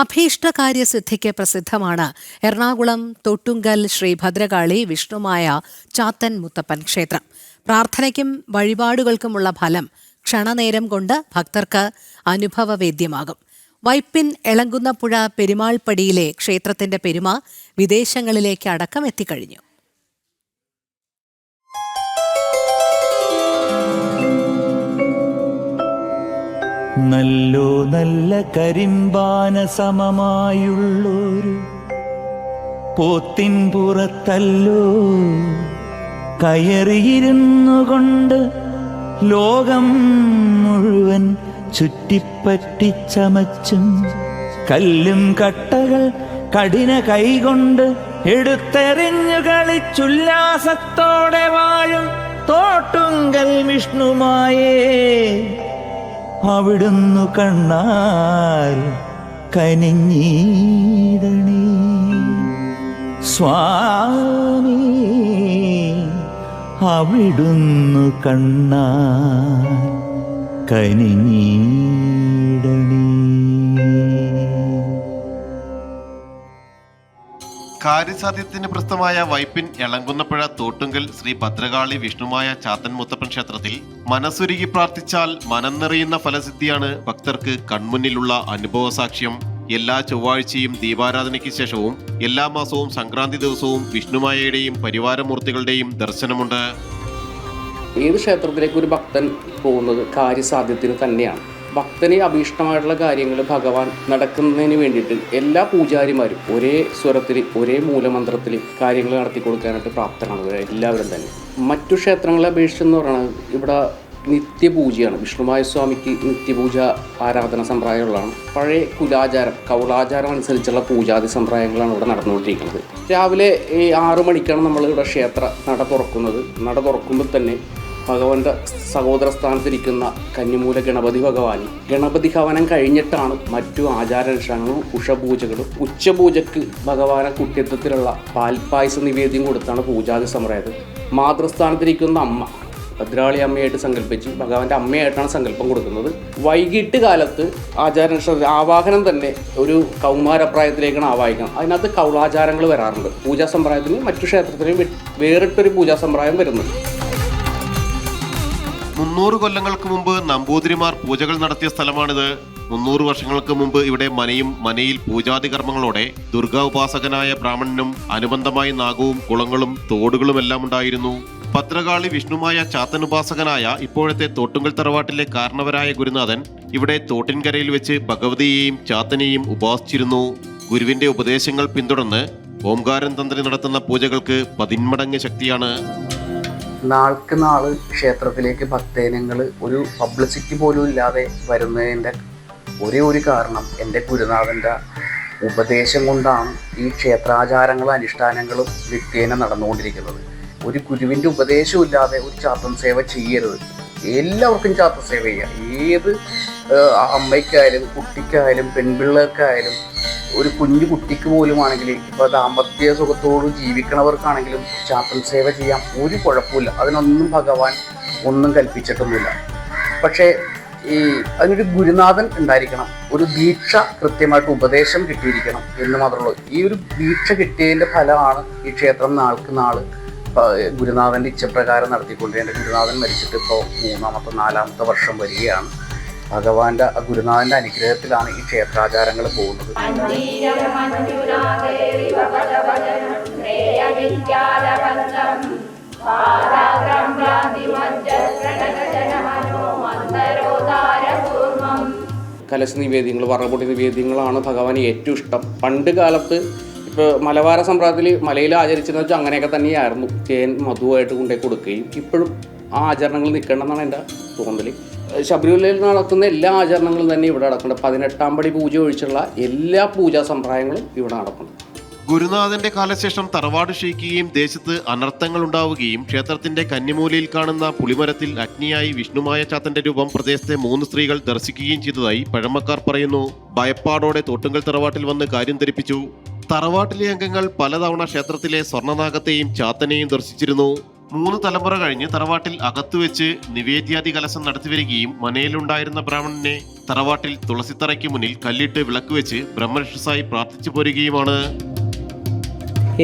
അഭീഷ്ടകാര്യസിദ്ധിക്ക് പ്രസിദ്ധമാണ് എറണാകുളം തൊട്ടുങ്കൽ ശ്രീ ഭദ്രകാളി വിഷ്ണുമായ ചാത്തൻ മുത്തപ്പൻ ക്ഷേത്രം. പ്രാർത്ഥനയ്ക്കും വഴിപാടുകൾക്കുമുള്ള ഫലം ക്ഷണനേരം കൊണ്ട് ഭക്തർക്ക് അനുഭവവേദ്യമാകും. വൈപ്പിൻ എളങ്കുന്നപ്പുഴ പെരുമാൾപ്പടിയിലെ ക്ഷേത്രത്തിന്റെ പെരുമ വിദേശങ്ങളിലേക്ക് അടക്കം എത്തിക്കഴിഞ്ഞു. നല്ല കരിമ്പാന സമമായുള്ളൊരു പോത്തിൻ പുറത്തല്ലോ കയറിയിരുന്നു കൊണ്ട് ലോകം മുഴുവൻ ചുറ്റിപ്പറ്റിച്ചമച്ചും കല്ലും കട്ടകൾ കഠിന കൈകൊണ്ട് എടുത്തെറിഞ്ഞു കളിച്ചുല്ലാസത്തോടെ വാഴും തോട്ടുങ്കൽ വിഷ്ണുമായേ അവിടുന്നു കണ്ണാൽ കനിഞ്ഞീടണേ സ്വാമി, അവിടുന്നു കണ്ണാൽ കനിഞ്ഞീടണേ. കാര്യസാധ്യത്തിന് പ്രസ്ഥമായ വൈപ്പിൻ എളങ്കുന്നപ്പുഴ തോട്ടുങ്കൽ ശ്രീ ഭദ്രകാളി വിഷ്ണുമായ ചാത്തൻ മുത്തപ്പൻ ക്ഷേത്രത്തിൽ മനസ്സുരുകി പ്രാർത്ഥിച്ചാൽ മനം നിറയുന്ന ഫലസിദ്ധിയാണ് ഭക്തർക്ക് കൺമുന്നിലുള്ള അനുഭവസാക്ഷ്യം. എല്ലാ ചൊവ്വാഴ്ചയും ദീപാരാധനയ്ക്ക് ശേഷവും എല്ലാ മാസവും സംക്രാന്തി ദിവസവും വിഷ്ണുമായയുടെയും പരിവാരമൂർത്തികളുടെയും ദർശനമുണ്ട്. ഏത് ക്ഷേത്രത്തിലേക്ക് ഒരു ഭക്തൻ പോകുന്നത് കാര്യസാധ്യത്തിന് തന്നെയാണ്. ഭക്തന് അഭീഷ്ടമായിട്ടുള്ള കാര്യങ്ങൾ ഭഗവാൻ നടക്കുന്നതിന് വേണ്ടിയിട്ട് എല്ലാ പൂജാരിമാരും ഒരേ സ്വരത്തിൽ ഒരേ മൂലമന്ത്രത്തിൽ കാര്യങ്ങൾ നടത്തി കൊടുക്കാനായിട്ട് പ്രാപ്തരാണ് എല്ലാവരും തന്നെ. മറ്റു ക്ഷേത്രങ്ങളെ അപേക്ഷിച്ചെന്ന് പറയുന്നത് ഇവിടെ നിത്യപൂജയാണ്. വിഷ്ണുമായ സ്വാമിക്ക് നിത്യപൂജ ആരാധന സമ്പ്രദായമുള്ളതാണ്. പഴയ കൗളാചാരം അനുസരിച്ചുള്ള പൂജാതി സമ്പ്രദായങ്ങളാണ് ഇവിടെ നടന്നുകൊണ്ടിരിക്കുന്നത്. രാവിലെ 6 മണിക്കാണ് നമ്മൾ ഇവിടെ ക്ഷേത്ര നട തുറക്കുന്നത്. നട തുറക്കുമ്പോൾ തന്നെ ഭഗവാന്റെ സഹോദര സ്ഥാനത്തിരിക്കുന്ന കന്നിമൂല ഗണപതി ഭഗവാനി ഗണപതി ഹവനം കഴിഞ്ഞിട്ടാണ് മറ്റു ആചാരാനുഷ്ഠാനങ്ങളും ഉഷപൂജകളും. ഉച്ചപൂജയ്ക്ക് ഭഗവാനെ കുട്ടിത്വത്തിലുള്ള പാൽപ്പായസ നിവേദ്യം കൊടുത്താണ് പൂജാതി സമ്പ്രദായം. മാതൃസ്ഥാനത്തിരിക്കുന്ന അമ്മ ഭദ്രകാളി അമ്മയായിട്ട് സങ്കല്പിച്ച് ഭഗവാന്റെ അമ്മയായിട്ടാണ് സങ്കല്പം കൊടുക്കുന്നത്. വൈകിട്ട് കാലത്ത് ആവാഹനം തന്നെ ഒരു കൗമാരപ്രായത്തിലേക്കാണ് ആവാഹിക്കണം. അതിനകത്ത് കൗളാചാരങ്ങൾ വരാറുണ്ട്. പൂജാ സമ്പ്രദായത്തിന് മറ്റു ക്ഷേത്രത്തിനും വേറിട്ടൊരു പൂജാ സമ്പ്രദായം വരുന്നുണ്ട്. 300 കൊല്ലങ്ങൾക്ക് മുമ്പ് നമ്പൂതിരിമാർ പൂജകൾ നടത്തിയ സ്ഥലമാണിത്. 300 വർഷങ്ങൾക്ക് മുമ്പ് ഇവിടെ മനയിൽ പൂജാതി കർമ്മങ്ങളോടെ ദുർഗാ ഉപാസകനായ ബ്രാഹ്മണനും അനുബന്ധമായി നാഗവും കുളങ്ങളും തോടുകളും എല്ലാം ഉണ്ടായിരുന്നു. ഭദ്രകാളി വിഷ്ണുമായ ചാത്തൻ ഉപാസകനായ ഇപ്പോഴത്തെ തോട്ടുങ്കൽ തറവാട്ടിലെ കാരണവരായ ഗുരുനാഥൻ ഇവിടെ തോട്ടിൻകരയിൽ വെച്ച് ഭഗവതിയെയും ചാത്തനെയും ഉപാസിച്ചിരുന്നു. ഗുരുവിന്റെ ഉപദേശങ്ങൾ പിന്തുടർന്ന് ഓംകാരൻ തന്ത്രി നടത്തുന്ന പൂജകൾക്ക് 10 മടങ്ങ് ശക്തിയാണ്. നാൾക്ക് നാള് ക്ഷേത്രത്തിലേക്ക് ഭക്തജനങ്ങൾ ഒരു പബ്ലിസിറ്റി പോലും ഇല്ലാതെ വരുന്നതിൻ്റെ ഒരേ ഒരു കാരണം എൻ്റെ ഗുരുനാഥൻ്റെ ഉപദേശം കൊണ്ടാണ് ഈ ക്ഷേത്രാചാരങ്ങളും അനുഷ്ഠാനങ്ങളും നിത്യേന നടന്നുകൊണ്ടിരിക്കുന്നത്. ഒരു ഗുരുവിൻ്റെ ഉപദേശവും ഇല്ലാതെ ഒരു ചാത്തൻ സേവ ചെയ്യരുത്. എല്ലാവർക്കും ചാത്തൻ സേവ ചെയ്യാം. ഏത് അമ്മയ്ക്കായാലും കുട്ടിക്കായാലും പെൺപിള്ളേർക്കായാലും ഒരു കുഞ്ഞു കുട്ടിക്ക് പോലും ആണെങ്കിൽ ഇപ്പോൾ ദാമ്പത്യ സുഖത്തോട് ജീവിക്കണവർക്കാണെങ്കിലും ചാത്തൻ സേവ ചെയ്യാം. ഒരു കുഴപ്പമില്ല. അതിനൊന്നും ഭഗവാൻ ഒന്നും കൽപ്പിച്ചിട്ടൊന്നുമില്ല. പക്ഷേ അതിനൊരു ഗുരുനാഥൻ ഉണ്ടായിരിക്കണം. ഒരു ദീക്ഷ കൃത്യമായിട്ട് ഉപദേശം കിട്ടിയിരിക്കണം എന്ന് മാത്രമേ ഉള്ളൂ. ഈ ഒരു ദീക്ഷ കിട്ടിയതിൻ്റെ ഫലമാണ് ഈ ക്ഷേത്രം നാൾക്ക് നാൾ ഗുരുനാഥൻ്റെ ഇച്ഛപ്രകാരം നടത്തിക്കൊണ്ട്. എൻ്റെ ഗുരുനാഥൻ മരിച്ചിട്ട് ഇപ്പോൾ 3ാമത്തെ 4ാമത്തെ വർഷം വരികയാണ്. ഭഗവാന്റെ ഗുരുനാഥന്റെ അനുഗ്രഹത്തിലാണ് ഈ ക്ഷേത്രാചാരങ്ങൾ പോകുന്നത്. കലശ നിവേദ്യങ്ങൾ, വറപൊടി നിവേദ്യങ്ങളാണ് ഭഗവാന് ഏറ്റവും ഇഷ്ടം. പണ്ട് കാലത്ത് ഇപ്പോൾ മലബാര സമ്പ്രദായത്തിൽ മലയിൽ ആചരിച്ചതെന്ന് വെച്ചാൽ അങ്ങനെയൊക്കെ തന്നെയായിരുന്നു. തേൻ മധുവായിട്ട് കൊണ്ടുപോയി കൊടുക്കുകയും ഇപ്പോഴും ആ ആചരണങ്ങൾ നിൽക്കണമെന്നാണ് എൻ്റെ തോന്നൽ. ശബരിമലയിൽ നടക്കുന്ന എല്ലാ ആചരണങ്ങളും തന്നെ ഇവിടെ നടക്കുന്നുണ്ട്. 18ാം പടി പൂജ ഒഴിച്ചുള്ള എല്ലാ പൂജാ സമ്പ്രദായങ്ങളും ഇവിടെ നടക്കുന്നു. ഗുരുനാഥന്റെ കാലശേഷം തറവാട് ക്ഷയിക്കുകയും ദേശത്ത് അനർത്ഥങ്ങൾ ഉണ്ടാവുകയും ക്ഷേത്രത്തിന്റെ കന്നിമൂലയിൽ കാണുന്ന പുളിമരത്തിൽ അഗ്നിയായി വിഷ്ണുമായ ചാത്തന്റെ രൂപം പ്രദേശത്തെ 3 സ്ത്രീകൾ ദർശിക്കുകയും ചെയ്തതായി പഴമക്കാർ പറയുന്നു. ഭയപ്പാടോടെ തോട്ടുങ്കൽ തറവാട്ടിൽ വന്ന് കാര്യം ധരിപ്പിച്ചു. തറവാട്ടിലെ അംഗങ്ങൾ പലതവണ ക്ഷേത്രത്തിലെ സ്വർണ്ണനാഗത്തെയും ചാത്തനെയും ദർശിച്ചിരുന്നു. 3 തലമുറ കഴിഞ്ഞ് തറവാട്ടിൽ അകത്തുവെച്ച് നിവേദ്യാദി കലശം നടത്തിവരികയും മനയിലുണ്ടായിരുന്ന ബ്രാഹ്മണനെ തറവാട്ടിൽ തുളസിത്തറയ്ക്ക് മുന്നിൽ കല്ലിട്ട് വിളക്ക് വെച്ച് ബ്രഹ്മരക്ഷസായി പ്രാർത്ഥിച്ചു പോരുകയുമാണ്.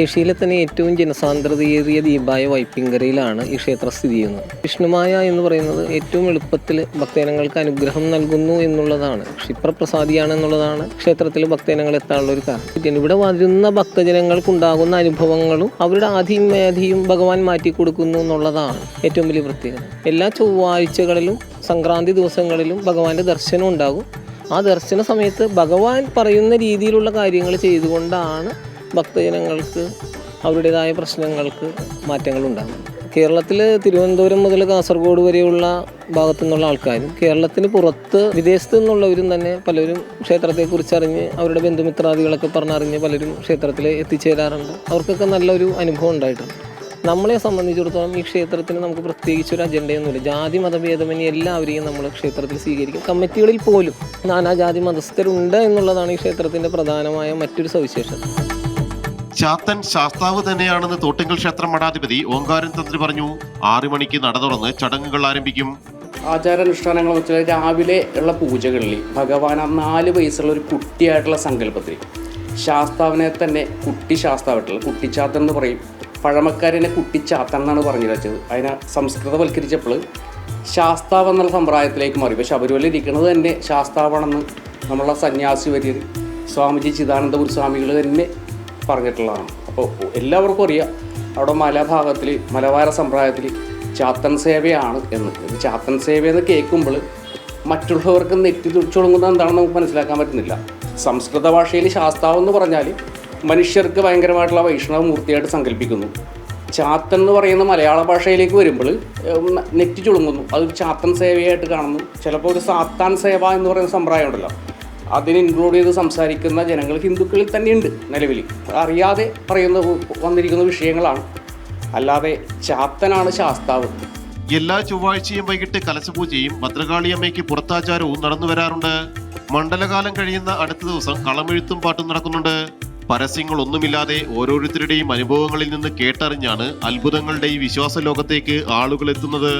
ഏഷ്യയിലെ തന്നെ ഏറ്റവും ജനസാന്ദ്രതയേറിയ ദ്വീപായ വൈപ്പിങ്കരയിലാണ് ഈ ക്ഷേത്രം സ്ഥിതി ചെയ്യുന്നത്. വിഷ്ണുമായ എന്ന് പറയുന്നത് ഏറ്റവും എളുപ്പത്തിൽ ഭക്തജനങ്ങൾക്ക് അനുഗ്രഹം നൽകുന്നു എന്നുള്ളതാണ്, ക്ഷിപ്രപ്രസാദിയാണ് എന്നുള്ളതാണ് ക്ഷേത്രത്തിൽ ഭക്തജനങ്ങൾ എത്താനുള്ള ഒരു കാരണം. ഇവിടെ വരുന്ന ഭക്തജനങ്ങൾക്കുണ്ടാകുന്ന അനുഭവങ്ങളും അവരുടെ ആധിയും മേധിയും ഭഗവാൻ മാറ്റി കൊടുക്കുന്നു എന്നുള്ളതാണ് ഏറ്റവും വലിയ പ്രത്യേകത. എല്ലാ ചൊവ്വാഴ്ചകളിലും സംക്രാന്തി ദിവസങ്ങളിലും ഭഗവാന്റെ ദർശനം ഉണ്ടാകും. ആ ദർശന സമയത്ത് ഭഗവാൻ പറയുന്ന രീതിയിലുള്ള കാര്യങ്ങൾ ചെയ്തുകൊണ്ടാണ് ഭക്തജനങ്ങൾക്ക് അവരുടേതായ പ്രശ്നങ്ങൾക്ക് മാറ്റങ്ങളുണ്ടാകും. കേരളത്തിൽ തിരുവനന്തപുരം മുതൽ കാസർഗോഡ് വരെയുള്ള ഭാഗത്തു നിന്നുള്ള ആൾക്കാരും കേരളത്തിന് പുറത്ത് വിദേശത്തു നിന്നുള്ളവരും തന്നെ പലരും ക്ഷേത്രത്തെക്കുറിച്ച് അറിഞ്ഞ് അവരുടെ ബന്ധുമിത്രാദികളൊക്കെ പറഞ്ഞറിഞ്ഞ് പലരും ക്ഷേത്രത്തിൽ എത്തിച്ചേരാറുണ്ട്. അവർക്കൊക്കെ നല്ലൊരു അനുഭവം ഉണ്ടായിട്ടുണ്ട്. നമ്മളെ സംബന്ധിച്ചിടത്തോളം ഈ ക്ഷേത്രത്തിന് നമുക്ക് പ്രത്യേകിച്ചൊരു അജണ്ടയൊന്നുമില്ല. ജാതി മതഭേദമന്യേ എല്ലാവരെയും നമ്മൾ ക്ഷേത്രത്തിൽ സ്വീകരിക്കും. കമ്മിറ്റികളിൽ പോലും നാനാജാതി മതസ്ഥരുണ്ട് എന്നുള്ളതാണ് ഈ ക്ഷേത്രത്തിൻ്റെ പ്രധാനമായ മറ്റൊരു സവിശേഷത. ചാത്തൻ ശാസ്താവ് തന്നെയാണെന്ന് തോട്ടുങ്കൽ ക്ഷേത്രം മഠാധിപതി ഓങ്കാരൻ തന്ത്രി പറഞ്ഞു. 6 മണിക്ക് നട തുറന്ന് ചടങ്ങുകൾ ആരംഭിക്കും. ആചാരാനുഷ്ഠാനങ്ങൾ വെച്ചാൽ രാവിലെ ഉള്ള പൂജകളിൽ ഭഗവാൻ ആ 4 വയസ്സുള്ള ഒരു കുട്ടിയായിട്ടുള്ള സങ്കല്പത്തിൽ ശാസ്താവിനെ തന്നെ കുട്ടി ശാസ്താവായിട്ടുള്ള കുട്ടിച്ചാത്തൻ എന്ന് പറയും. പഴമക്കാരനെ കുട്ടിച്ചാത്തൻ എന്നാണ് പറഞ്ഞു വെച്ചത്. അതിനെ സംസ്കൃതവൽക്കരിച്ചപ്പോൾ ശാസ്താവ് എന്നുള്ള സമ്പ്രദായത്തിലേക്ക് മാറി. ഇപ്പോൾ ശബരിമല ഇരിക്കുന്നത് തന്നെ ശാസ്താവാണെന്ന് നമ്മളുടെ സന്യാസി വര്യർ സ്വാമിജി ചിദാനന്ദപുരി സ്വാമികൾ തന്നെ പറഞ്ഞിട്ടുള്ളതാണ്. അപ്പോൾ എല്ലാവർക്കും അറിയാം അവിടെ മലഭാഗത്തിൽ മലബാര സമ്പ്രദായത്തിൽ ചാത്തൻ സേവയാണ് എന്ന്. ചാത്തൻ സേവയെന്ന് കേൾക്കുമ്പോൾ മറ്റുള്ളവർക്ക് നെറ്റി തുടിച്ചൊടുങ്ങുന്നത് എന്താണെന്ന് നമുക്ക് മനസ്സിലാക്കാൻ പറ്റുന്നില്ല. സംസ്കൃത ഭാഷയിൽ ശാസ്താവ് എന്ന് പറഞ്ഞാൽ മനുഷ്യർക്ക് ഭയങ്കരമായിട്ടുള്ള വൈഷ്ണവ മൂർത്തിയായിട്ട് സങ്കല്പിക്കുന്നു. ചാത്തൻ എന്ന് പറയുന്ന മലയാള ഭാഷയിലേക്ക് വരുമ്പോൾ നെറ്റി ചുളുങ്ങുന്നു. അത് ചാത്തൻ സേവയായിട്ട് കാണുന്നു. ചിലപ്പോൾ ഒരു സാത്താൻ സേവ എന്ന് പറയുന്ന സമ്പ്രദായം ഉണ്ടല്ലോ, അതിന് ഇൻക്ലൂഡ് ചെയ്ത് സംസാരിക്കുന്ന ജനങ്ങൾ ഹിന്ദുക്കളിൽ തന്നെയുണ്ട് നിലവിൽ. അറിയാതെ വന്നിരിക്കുന്ന വിഷയങ്ങളാണ്, അല്ലാതെ ചാത്തനാണ് ശാസ്താവ്. എല്ലാ ചൊവ്വാഴ്ചയും വൈകിട്ട് കലശപൂജയും ഭദ്രകാളിയമ്മയ്ക്ക് പുറത്താചാരവും നടന്നു വരാറുണ്ട്. മണ്ഡലകാലം കഴിയുന്ന അടുത്ത ദിവസം കളമെഴുത്തും പാട്ടും നടക്കുന്നുണ്ട്. പരസ്യങ്ങളൊന്നുമില്ലാതെ ഓരോരുത്തരുടെയും അനുഭവങ്ങളിൽ നിന്ന് കേട്ടറിഞ്ഞാണ് അത്ഭുതങ്ങളുടെ ഈ വിശ്വാസ ലോകത്തേക്ക് ആളുകൾ എത്തുന്നത്.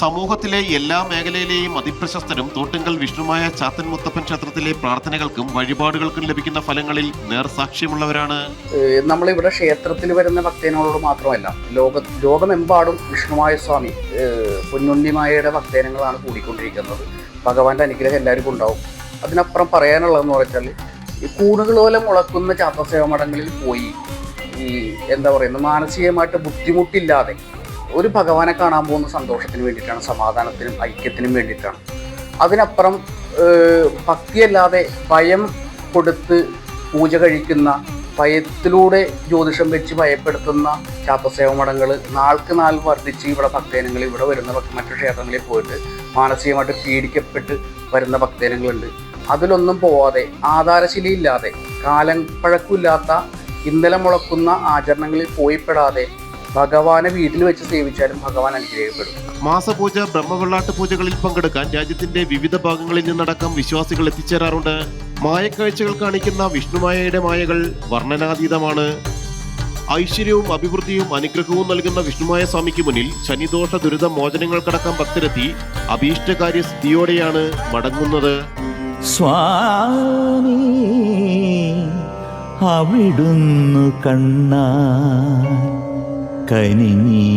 സമൂഹത്തിലെ എല്ലാ മേഖലയിലെയും അതിപ്രശസ്തരും തോട്ടുങ്കൽ വിഷ്ണുമായ ചാത്തൻ മുത്തപ്പൻ ക്ഷേത്രത്തിലെ പ്രാർത്ഥനകൾക്കും വഴിപാടുകൾക്കും ലഭിക്കുന്ന ഫലങ്ങളിൽ നേർസാക്ഷ്യമുള്ളവരാണ്. നമ്മളിവിടെ ക്ഷേത്രത്തിൽ വരുന്ന ഭക്തജനങ്ങളോട് മാത്രമല്ല, ലോകമെമ്പാടും വിഷ്ണുമായ സ്വാമി പൊന്നുണ്ണിമായയുടെ ഭക്തജനങ്ങളാണ് കൂടിക്കൊണ്ടിരിക്കുന്നത്. ഭഗവാന്റെ അനുഗ്രഹം എല്ലാവർക്കും ഉണ്ടാവും. അതിനപ്പുറം പറയാനുള്ളതെന്ന് പറഞ്ഞാൽ ഈ കൂടുകളോലെ മുളക്കുന്ന ചാത്തസേവ മഠങ്ങളിൽ പോയി മാനസികമായിട്ട് ബുദ്ധിമുട്ടില്ലാതെ ഒരു ഭഗവാനെ കാണാൻ പോകുന്ന സന്തോഷത്തിന് വേണ്ടിയിട്ടാണ്, സമാധാനത്തിനും ഐക്യത്തിനും വേണ്ടിയിട്ടാണ്. അതിനപ്പുറം ഭക്തിയല്ലാതെ ഭയം കൊടുത്ത് പൂജ കഴിക്കുന്ന, ഭയത്തിലൂടെ ജ്യോതിഷം വെച്ച് ഭയപ്പെടുത്തുന്ന ചാത്തസേവ മഠങ്ങൾ നാൾക്ക് നാൾ വർദ്ധിച്ച് ഇവിടെ ഭക്തജനങ്ങൾ ഇവിടെ വരുന്ന മറ്റു ക്ഷേത്രങ്ങളിൽ പോയിട്ട് മാനസികമായിട്ട് പീഡിക്കപ്പെട്ട് വരുന്ന ഭക്തജനങ്ങളുണ്ട്. അതിലൊന്നും പോവാതെ ആധാരശിലയില്ലാതെ കാലം പഴക്കമില്ലാത്ത ഇന്നലെ മുളക്കുന്ന ആചരണങ്ങളിൽ പോയിപ്പെടാതെ ഭഗവാനെ വീട്ടിൽ വെച്ച് സേവിച്ചാലും ഭഗവാൻ അനുഗ്രഹിക്കപ്പെടും. മാസപൂജ, ബ്രഹ്മവെള്ളാട്ട് പൂജകളിൽ പങ്കെടുക്കാൻ രാജ്യത്തിന്റെ വിവിധ ഭാഗങ്ങളിൽ നിന്നടക്കം വിശ്വാസികൾ എത്തിച്ചേരാറുണ്ട്. മായക്കാഴ്ചകൾ കാണിക്കുന്ന വിഷ്ണുമായയുടെ മായകൾ വർണ്ണനാതീതമാണ്. ഐശ്വര്യവും അഭിവൃദ്ധിയും അനുഗ്രഹവും നൽകുന്ന വിഷ്ണുമായ സ്വാമിക്ക് മുന്നിൽ ശനിദോഷ ദുരിത മോചനങ്ങൾക്കടക്കം ഭക്തരെത്തി അഭീഷ്ടകാര്യ സിദ്ധിയോടെയാണ് മടങ്ങുന്നത്. സ്വാമി അവിടുന്നു കണ്ണാ കനിഞ്ഞീ